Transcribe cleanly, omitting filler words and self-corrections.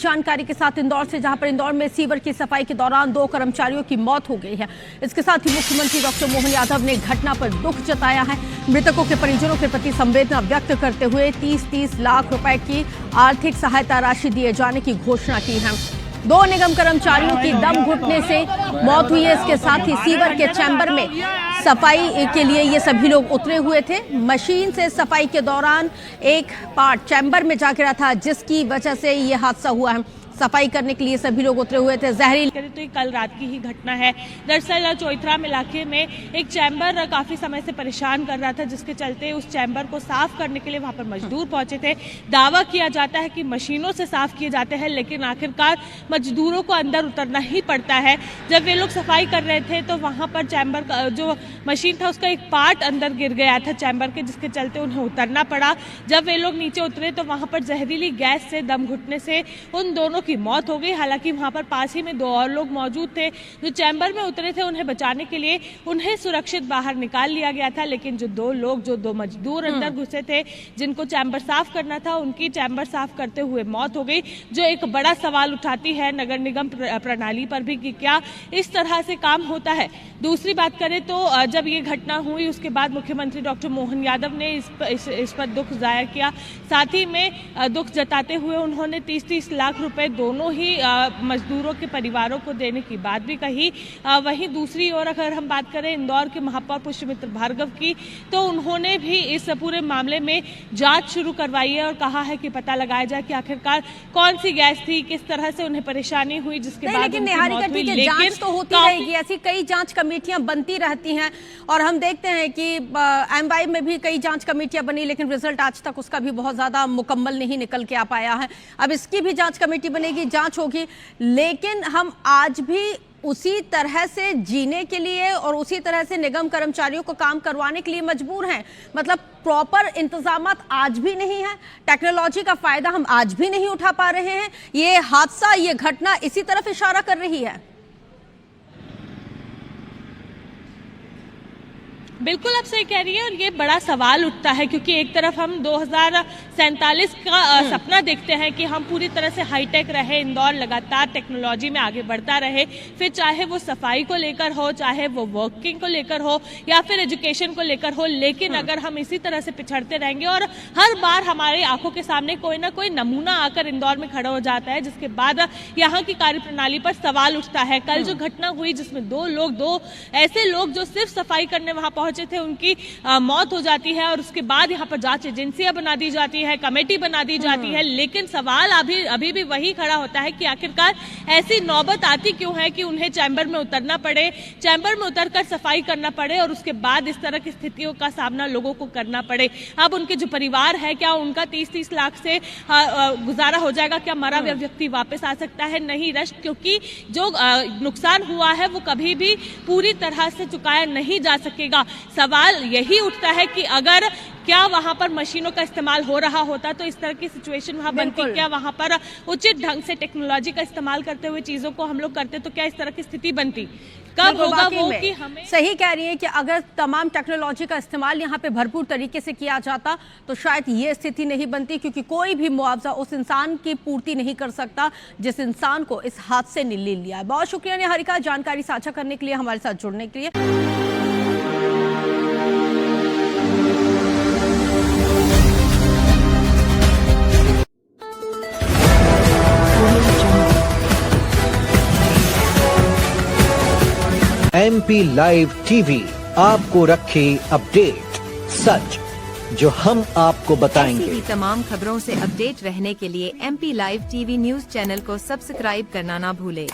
जानकारी के साथ इंदौर से, जहां पर इंदौर में सीवर की सफाई के दौरान 2 कर्मचारियों की मौत हो गई है। इसके साथ ही मुख्यमंत्री डॉक्टर मोहन यादव ने घटना पर दुख जताया है। मृतकों के परिजनों के प्रति संवेदना व्यक्त करते हुए 30-30 लाख रुपए की आर्थिक सहायता राशि दिए जाने की घोषणा की है। 2 निगम कर्मचारियों की दम घुटने से मौत हुई है। इसके साथ ही सीवर के चैम्बर में सफाई के लिए ये सभी लोग उतरे हुए थे। मशीन से सफाई के दौरान एक पार्ट चैम्बर में जा गिरा था, जिसकी वजह से ये हादसा हुआ है। सफाई करने के लिए सभी लोग उतरे हुए थे। जहरीली तो ये कल रात की ही घटना है। दरअसल चौथराम इलाके में एक चैम्बर काफी समय से परेशान कर रहा था, जिसके चलते उस चैम्बर को साफ करने के लिए वहां पर मजदूर पहुंचे थे। दावा किया जाता है कि मशीनों से साफ किए जाते हैं, लेकिन आखिरकार मजदूरों को अंदर उतरना ही पड़ता है। जब वे लोग सफाई कर रहे थे तो वहां पर चैम्बर का जो मशीन था उसका एक पार्ट अंदर गिर गया था चैम्बर के, जिसके चलते उन्हें उतरना पड़ा। जब वे लोग नीचे उतरे तो वहां पर जहरीली गैस से दम घुटने से उन दोनों की मौत हो गई। हालांकि वहां पर पास ही में 2 और लोग मौजूद थे जो चैम्बर में उतरे थे। उन्हें बचाने के लिए उन्हें सुरक्षित बाहर निकाल लिया गया था, लेकिन जो 2 मजदूर अंदर घुसे थे जिनको चैम्बर साफ करना था, उनकी चैम्बर साफ करते हुए मौत हो गई, जो एक बड़ा सवाल उठाती है नगर निगम प्रणाली पर भी कि क्या इस तरह से काम होता है। दूसरी बात करें तो जब ये घटना हुई उसके बाद मुख्यमंत्री डॉक्टर मोहन यादव ने इस पर दुख जाहिर किया। साथ ही में दुख जताते हुए उन्होंने 30-30 लाख रुपए दोनों ही मजदूरों के परिवारों को देने की बात भी कही। वहीं दूसरी ओर अगर हम बात करें इंदौर के महापौर पुष्यमित्र भार्गव की, तो उन्होंने भी इस पूरे मामले में जांच शुरू करवाई है और कहा है कि पता लगाया जाए कि आखिरकार कौन सी गैस थी, किस तरह से उन्हें परेशानी हुई, जिसके बाद लेकिन जांच तो होती रहेगी। ऐसी कई जांच कमेटियां बनती रहती हैं और हम देखते हैं कि एमवाई में भी कई जांच कमेटियां बनी, लेकिन रिजल्ट आज तक उसका भी बहुत ज्यादा मुकम्मल नहीं निकल के आ पाया है। अब इसकी भी जांच कमेटी बनेगी, जांच होगी, लेकिन हम आज भी उसी तरह से जीने के लिए और उसी तरह से निगम कर्मचारियों को काम करवाने के लिए मजबूर हैं। मतलब प्रॉपर इंतजामात आज भी नहीं है, टेक्नोलॉजी का फायदा हम आज भी नहीं उठा पा रहे हैं। ये हादसा, ये घटना इसी तरफ इशारा कर रही है। बिल्कुल आप सही कह रही है और ये बड़ा सवाल उठता है, क्योंकि एक तरफ हम 2047 का सपना देखते हैं कि हम पूरी तरह से हाईटेक रहे, इंदौर लगातार टेक्नोलॉजी में आगे बढ़ता रहे, फिर चाहे वो सफाई को लेकर हो, चाहे वो वर्किंग को लेकर हो या फिर एजुकेशन को लेकर हो। लेकिन अगर हम इसी तरह से पिछड़ते रहेंगे और हर बार हमारी आंखों के सामने कोई ना कोई नमूना आकर इंदौर में खड़ा हो जाता है, जिसके बाद यहाँ की कार्यप्रणाली पर सवाल उठता है। कल जो घटना हुई जिसमें 2 ऐसे लोग जो सिर्फ सफाई करने वहां पहुंचे थे, उनकी मौत हो जाती है और उसके बाद यहाँ पर जांच एजेंसियां बना दी जाती है, कमेटी बना दी जाती है। लेकिन सवाल अभी भी वही खड़ा होता है कि आखिरकार ऐसी नौबत आती क्यों है कि उन्हें चैम्बर में उतरना पड़े, चैम्बर में उतरकर सफाई करना पड़े और उसके बाद इस तरह की स्थितियों का सामना लोगों को करना पड़े। अब उनके जो परिवार है, क्या उनका 30-30 लाख से गुजारा हो जाएगा? क्या मरा हुआ व्यक्ति वापस आ सकता है? नहीं रश, क्योंकि जो नुकसान हुआ है वो कभी भी पूरी तरह से चुकाया नहीं जा सकेगा। सवाल यही उठता है कि अगर क्या वहां पर मशीनों का इस्तेमाल हो रहा होता तो इस तरह की सिचुएशन वहां बनती? क्या वहां पर उचित ढंग से टेक्नोलॉजी का इस्तेमाल करते हुए चीजों को हम लोग करते तो क्या इस तरह की स्थिति बनती? कब होगा वो कि हमें सही कह रही है कि अगर तमाम टेक्नोलॉजी का इस्तेमाल यहाँ पे भरपूर तरीके से किया जाता तो शायद ये स्थिति नहीं बनती, क्योंकि कोई भी मुआवजा उस इंसान की पूर्ति नहीं कर सकता जिस इंसान को इस हादसे ने ले लिया। बहुत शुक्रिया निहारिका, जानकारी साझा करने के लिए, हमारे साथ जुड़ने के लिए। MP लाइव टीवी आपको रखे अपडेट, सच जो हम आपको बताएंगे। ऐसी भी तमाम खबरों से अपडेट रहने के लिए MP live TV news channel को सब्सक्राइब करना ना भूले।